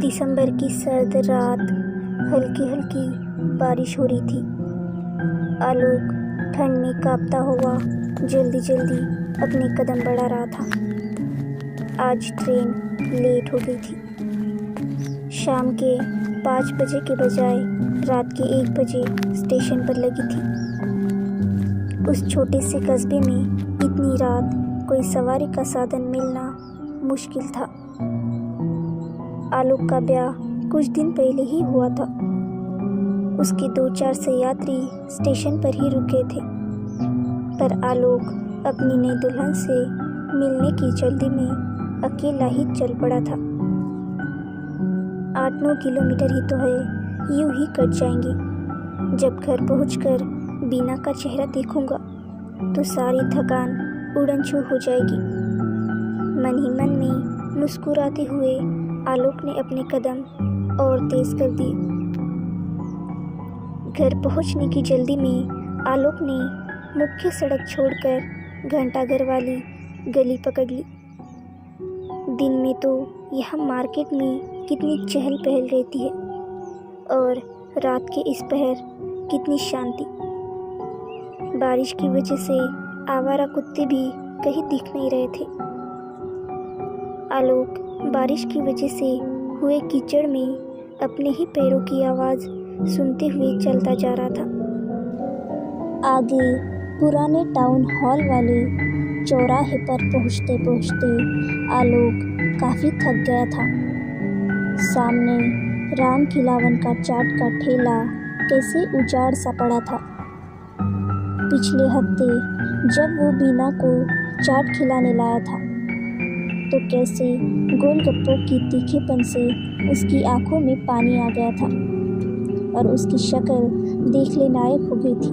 दिसंबर की सर्द रात हल्की हल्की बारिश हो रही थी। आलोक ठंड में कांपता हुआ जल्दी जल्दी अपने कदम बढ़ा रहा था। आज ट्रेन लेट हो गई थी। शाम के 5 बजे के बजाय रात के 1 बजे स्टेशन पर लगी थी। उस छोटे से कस्बे में इतनी रात कोई सवारी का साधन मिलना मुश्किल था। आलोक का ब्याह कुछ दिन पहले ही हुआ था। उसके 2-4 सहयात्री स्टेशन पर ही रुके थे, पर आलोक अपनी नई दुल्हन से मिलने की जल्दी में अकेला ही चल पड़ा था। 8-9 किलोमीटर ही तो है, यूं ही कट जाएंगे। जब घर पहुंचकर बीना का चेहरा देखूंगा तो सारी थकान उड़न छू हो जाएगी। मन ही मन में मुस्कुराते हुए आलोक ने अपने कदम और तेज कर दिए। घर पहुंचने की जल्दी में आलोक ने मुख्य सड़क छोड़कर घंटाघर वाली गली पकड़ ली। दिन में तो यहाँ मार्केट में कितनी चहल पहल रहती है और रात के इस पहर कितनी शांति। बारिश की वजह से आवारा कुत्ते भी कहीं दिख नहीं रहे थे। आलोक बारिश की वजह से हुए कीचड़ में अपने ही पैरों की आवाज़ सुनते हुए चलता जा रहा था। आगे पुराने टाउन हॉल वाले चौराहे पर पहुंचते पहुंचते आलोक काफ़ी थक गया था। सामने राम खिलावन का चाट का ठेला कैसे उजाड़ सा पड़ा था। पिछले हफ्ते जब वो बीना को चाट खिलाने लाया था तो कैसे गोलगप्पों की तीखेपन से उसकी आंखों में पानी आ गया था और उसकी शक्ल देखने लायक हो गई थी।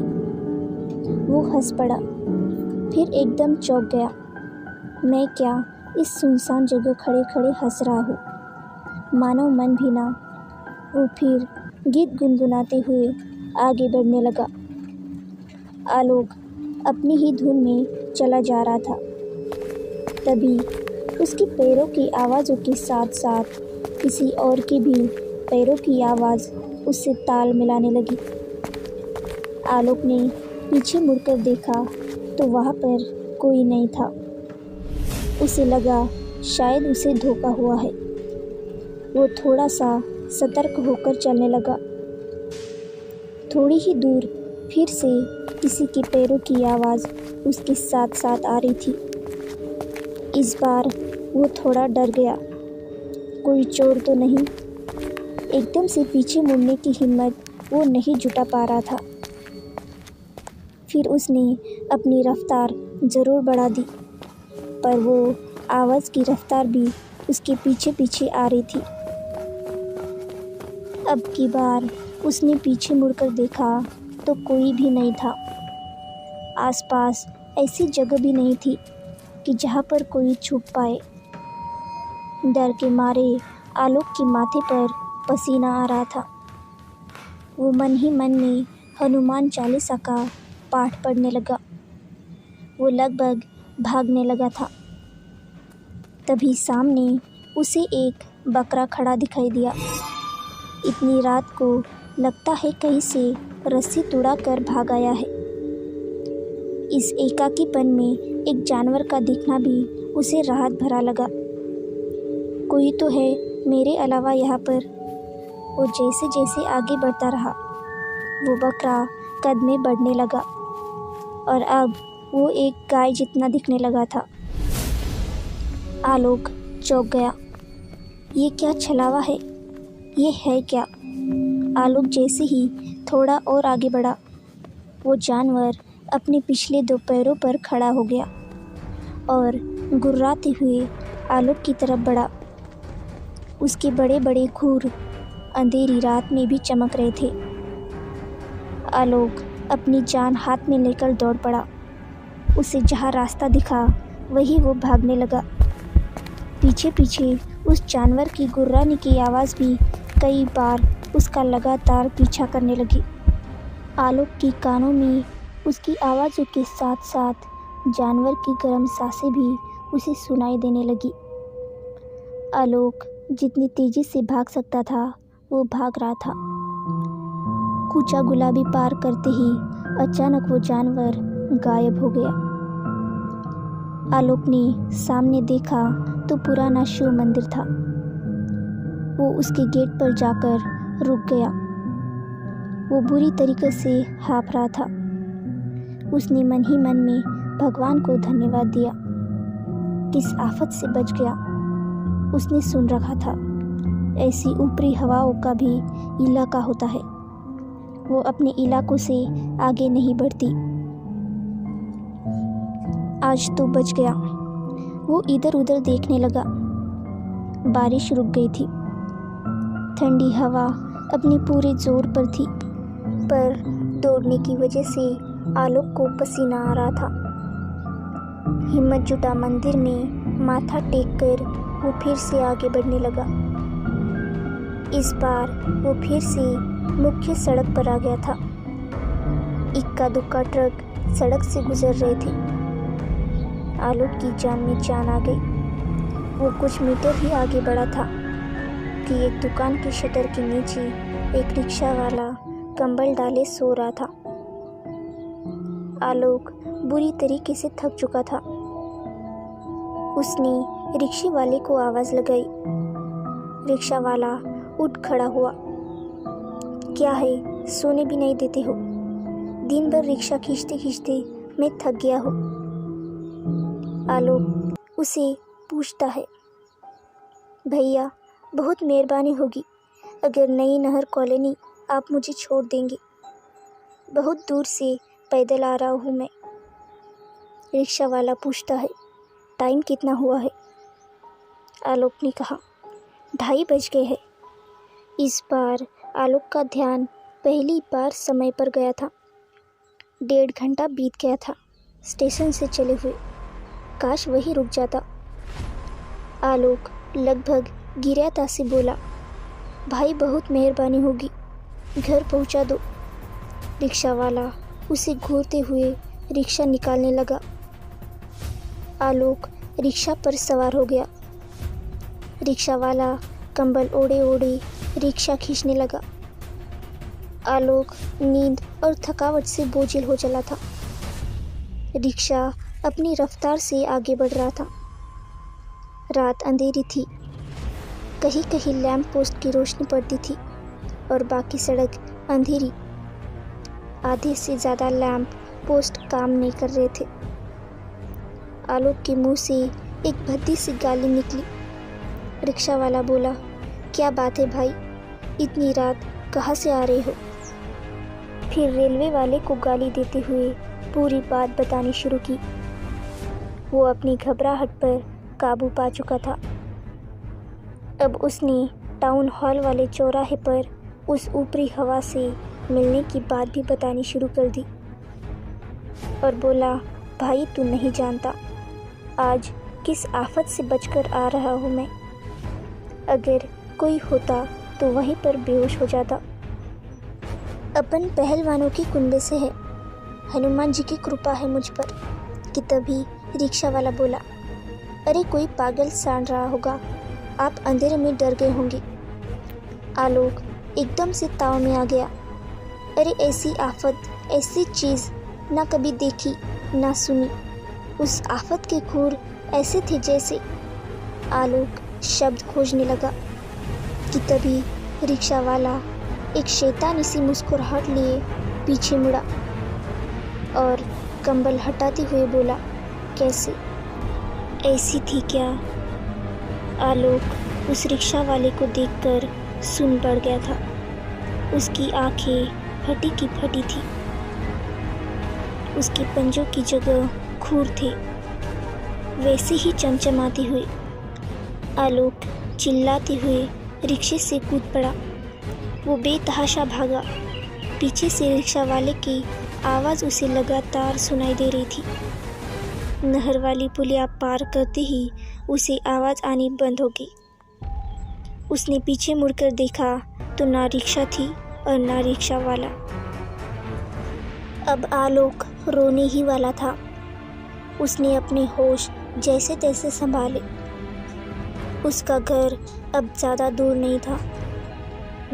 वो हंस पड़ा, फिर एकदम चौंक गया। मैं क्या इस सुनसान जगह खड़े खड़े हंस रहा हूँ, मानो मन भी ना। वो फिर गीत गुनगुनाते हुए आगे बढ़ने लगा। आलोक अपनी ही धुन में चला जा रहा था। तभी उसके पैरों की आवाज़ों के साथ साथ किसी और की भी पैरों की आवाज़ उससे ताल मिलाने लगी। आलोक ने पीछे मुड़कर देखा तो वहाँ पर कोई नहीं था। उसे लगा शायद उसे धोखा हुआ है। वो थोड़ा सा सतर्क होकर चलने लगा। थोड़ी ही दूर फिर से किसी के पैरों की आवाज़ उसके साथ साथ आ रही थी। इस बार वो थोड़ा डर गया, कोई चोर तो नहीं। एकदम से पीछे मुड़ने की हिम्मत वो नहीं जुटा पा रहा था। फिर उसने अपनी रफ्तार ज़रूर बढ़ा दी, पर वो आवाज़ की रफ्तार भी उसके पीछे पीछे आ रही थी। अब की बार उसने पीछे मुड़कर देखा तो कोई भी नहीं था। आसपास ऐसी जगह भी नहीं थी कि जहाँ पर कोई छुप पाए। डर के मारे आलोक के माथे पर पसीना आ रहा था। वो मन ही मन में हनुमान चालीसा का पाठ पढ़ने लगा। वो लगभग भागने लगा था। तभी सामने उसे एक बकरा खड़ा दिखाई दिया। इतनी रात को लगता है कहीं से रस्सी तुड़ा कर भाग आया है। इस एकाकीपन में एक जानवर का दिखना भी उसे राहत भरा लगा। कोई तो है मेरे अलावा यहाँ पर। वो जैसे जैसे आगे बढ़ता रहा, वो बकरा कद में बढ़ने लगा और अब वो एक गाय जितना दिखने लगा था। आलोक चौंक गया। ये क्या छलावा है, ये है क्या? आलोक जैसे ही थोड़ा और आगे बढ़ा, वो जानवर अपने पिछले 2 पैरों पर खड़ा हो गया और गुर्राते हुए आलोक की तरफ बढ़ा। उसके बड़े बड़े खुर अंधेरी रात में भी चमक रहे थे। आलोक अपनी जान हाथ में लेकर दौड़ पड़ा। उसे जहाँ रास्ता दिखा वहीं वो भागने लगा। पीछे पीछे उस जानवर की गुर्राने की आवाज़ भी कई बार उसका लगातार पीछा करने लगी। आलोक की कानों में उसकी आवाज़ों के साथ साथ जानवर की गर्म सांसें भी उसे सुनाई देने लगी। आलोक जितनी तेजी से भाग सकता था वो भाग रहा था। कूचा गुलाबी पार करते ही अचानक वो जानवर गायब हो गया। आलोक ने सामने देखा तो पुराना शिव मंदिर था। वो उसके गेट पर जाकर रुक गया। वो बुरी तरीके से हाँफ रहा था। उसने मन ही मन में भगवान को धन्यवाद दिया। किस आफत से बच गया। उसने सुन रखा था ऐसी ऊपरी हवाओं का भी इलाका होता है। वो अपने इलाकों से आगे नहीं बढ़ती। आज तो बच गया। वो इधर उधर देखने लगा। बारिश रुक गई थी। ठंडी हवा अपने पूरे जोर पर थी, पर दौड़ने की वजह से आलोक को पसीना आ रहा था। हिम्मत जुटा मंदिर में माथा टेक कर वो फिर से आगे बढ़ने लगा। इस बार वो फिर से मुख्य सड़क पर आ गया था। इक्का दुक्का ट्रक सड़क से गुजर रहे थे। आलोक की जान में जान आ गई। वो कुछ मीटर ही आगे बढ़ा था कि एक दुकान के शटर के नीचे एक रिक्शा वाला कंबल डाले सो रहा था। आलोक बुरी तरीके से थक चुका था। उसने रिक्शे वाले को आवाज़ लगाई। रिक्शा वाला उठ खड़ा हुआ। क्या है, सोने भी नहीं देते हो? दिन भर रिक्शा खींचते खींचते मैं थक गया हूँ। आलोक उसे पूछता है, भैया बहुत मेहरबानी होगी अगर नई नहर कॉलोनी आप मुझे छोड़ देंगे। बहुत दूर से पैदल आ रहा हूँ मैं। रिक्शा वाला पूछता है, टाइम कितना हुआ है? आलोक ने कहा, 2:30 बज गए हैं। इस बार आलोक का ध्यान पहली बार समय पर गया था। 1.5 घंटा बीत गया था स्टेशन से चले हुए। काश वही रुक जाता। आलोक लगभग गिराता से बोला, भाई बहुत मेहरबानी होगी, घर पहुंचा दो। रिक्शा वाला उसे घूरते हुए रिक्शा निकालने लगा। आलोक रिक्शा पर सवार हो गया। रिक्शा वाला कंबल ओढ़े ओढ़े रिक्शा खींचने लगा। आलोक नींद और थकावट से बोझिल हो चला था। रिक्शा अपनी रफ्तार से आगे बढ़ रहा था। रात अंधेरी थी। कहीं कहीं लैंप पोस्ट की रोशनी पड़ती थी और बाकी सड़क अंधेरी। आधे से ज़्यादा लैंप पोस्ट काम नहीं कर रहे थे। आलोक के मुंह से एक भद्दी सी गाली निकली। रिक्शा वाला बोला, क्या बात है भाई, इतनी रात कहाँ से आ रहे हो? फिर रेलवे वाले को गाली देते हुए पूरी बात बतानी शुरू की। वो अपनी घबराहट पर काबू पा चुका था। अब उसने टाउन हॉल वाले चौराहे पर उस ऊपरी हवा से मिलने की बात भी बतानी शुरू कर दी और बोला, भाई तू नहीं जानता आज किस आफत से बचकर आ रहा हूँ मैं। अगर कोई होता तो वहीं पर बेहोश हो जाता। अपन पहलवानों की कुंबे से है, हनुमान जी की कृपा है मुझ पर। कि तभी रिक्शा वाला बोला, अरे कोई पागल सांड रहा होगा, आप अंधेरे में डर गए होंगे। आलोक एकदम से ताव में आ गया। अरे ऐसी आफत, ऐसी चीज़ ना कभी देखी ना सुनी। उस आफत के खूर ऐसे थे जैसे। आलोक शब्द खोजने लगा कि तभी रिक्शा वाला एक शैतानी सी मुस्कुराहट लिए पीछे मुड़ा और कंबल हटाते हुए बोला, कैसे? ऐसी थी क्या? आलोक उस रिक्शा वाले को देखकर सुन पड़ गया था। उसकी आंखें फटी की फटी थी। उसके पंजों की जगह खूर थे, वैसे ही चमचमाते हुए। आलोक चिल्लाते हुए रिक्शे से कूद पड़ा। वो बेतहाशा भागा। पीछे से रिक्शा वाले की आवाज़ उसे लगातार सुनाई दे रही थी। नहर वाली पुलिया पार करते ही उसे आवाज़ आनी बंद हो गई। उसने पीछे मुड़कर देखा तो ना रिक्शा थी और ना रिक्शा वाला। अब आलोक रोने ही वाला था। उसने अपने होश जैसे तैसे संभाले। उसका घर अब ज़्यादा दूर नहीं था।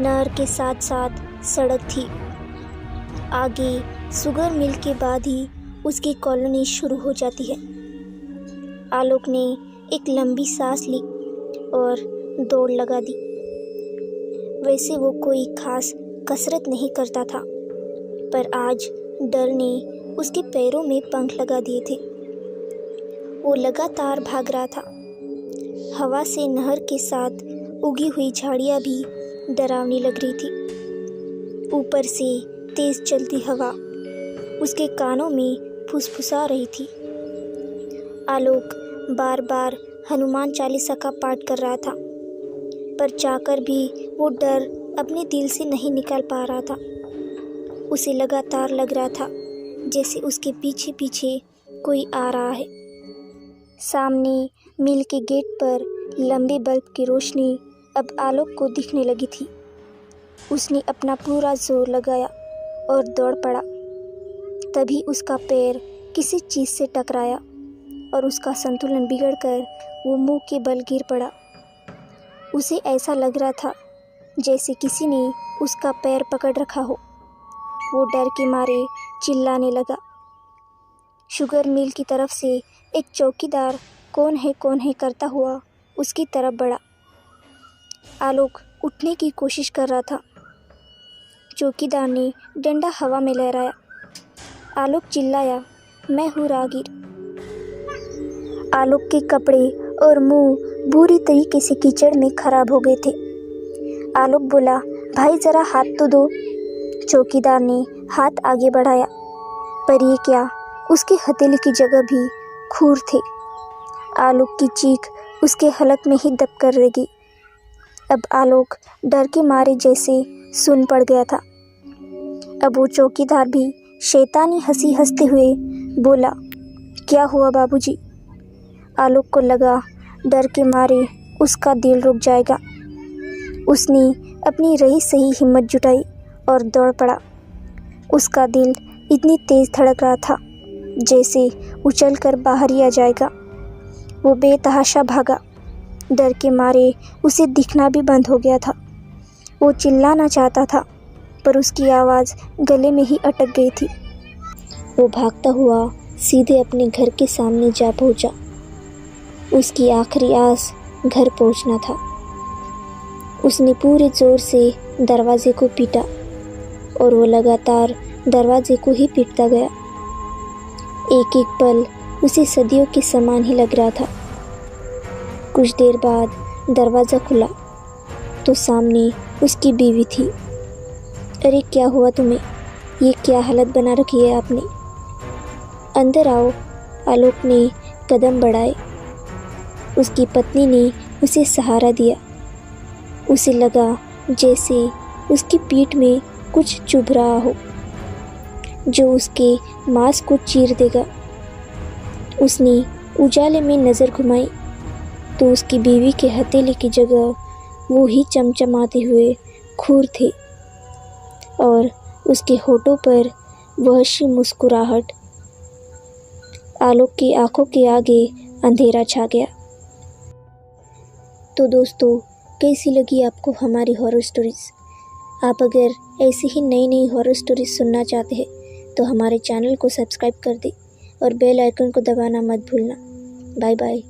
नहर के साथ साथ सड़क थी। आगे शुगर मिल के बाद ही उसकी कॉलोनी शुरू हो जाती है। आलोक ने एक लंबी सांस ली और दौड़ लगा दी। वैसे वो कोई खास कसरत नहीं करता था, पर आज डर ने उसके पैरों में पंख लगा दिए थे। वो लगातार भाग रहा था। हवा से नहर के साथ उगी हुई झाड़ियाँ भी डरावनी लग रही थी। ऊपर से तेज चलती हवा उसके कानों में फुसफुसा रही थी। आलोक बार बार हनुमान चालीसा का पाठ कर रहा था, पर चाहकर भी वो डर अपने दिल से नहीं निकाल पा रहा था। उसे लगातार लग रहा था जैसे उसके पीछे पीछे कोई आ रहा है। सामने मिल के गेट पर लंबे बल्ब की रोशनी अब आलोक को दिखने लगी थी। उसने अपना पूरा जोर लगाया और दौड़ पड़ा। तभी उसका पैर किसी चीज़ से टकराया और उसका संतुलन बिगड़कर वो मुंह के बल गिर पड़ा। उसे ऐसा लग रहा था जैसे किसी ने उसका पैर पकड़ रखा हो। वो डर के मारे चिल्लाने लगा। शुगर मिल की तरफ से एक चौकीदार कौन है करता हुआ उसकी तरफ बढ़ा। आलोक उठने की कोशिश कर रहा था। चौकीदार ने डंडा हवा में लहराया। आलोक चिल्लाया, मैं हूँ राहगीर। आलोक के कपड़े और मुंह बुरी तरीके से कीचड़ में खराब हो गए थे। आलोक बोला, भाई ज़रा हाथ तो दो। चौकीदार ने हाथ आगे बढ़ाया, पर ये क्या, उसकी हथेली की जगह भी खूर थे। आलोक की चीख उसके हलक में ही दब कर रह गई। अब आलोक डर के मारे जैसे सुन पड़ गया था। अब वो चौकीदार भी शैतानी हंसी हंसते हुए बोला, क्या हुआ बाबूजी? आलोक को लगा डर के मारे उसका दिल रुक जाएगा। उसने अपनी रही सही हिम्मत जुटाई और दौड़ पड़ा। उसका दिल इतनी तेज धड़क रहा था जैसे उछलकर बाहर ही आ जाएगा। वो बेतहाशा भागा। डर के मारे उसे दिखना भी बंद हो गया था। वो चिल्लाना चाहता था, पर उसकी आवाज़ गले में ही अटक गई थी। वो भागता हुआ सीधे अपने घर के सामने जा पहुंचा। उसकी आखिरी आस घर पहुंचना था। उसने पूरे ज़ोर से दरवाजे को पीटा और वो लगातार दरवाजे को ही पीटता गया। एक एक पल उसे सदियों के समान ही लग रहा था। कुछ देर बाद दरवाज़ा खुला तो सामने उसकी बीवी थी। अरे क्या हुआ तुम्हें? ये क्या हालत बना रखी है आपने? अंदर आओ। आलोक ने कदम बढ़ाए। उसकी पत्नी ने उसे सहारा दिया। उसे लगा जैसे उसकी पीठ में कुछ चुभ रहा हो जो उसके मांस को चीर देगा। उसने उजाले में नज़र घुमाई तो उसकी बीवी के हथेली की जगह वो ही चमचमाते हुए खूर थे और उसके होठों पर वहशी मुस्कुराहट। आलोक की आंखों के आगे अंधेरा छा गया। तो दोस्तों, कैसी लगी आपको हमारी हॉरर स्टोरीज़? आप अगर ऐसी ही नई नई हॉरर स्टोरीज सुनना चाहते हैं तो हमारे चैनल को सब्सक्राइब कर दें और बेल आइकन को दबाना मत भूलना। Bye bye.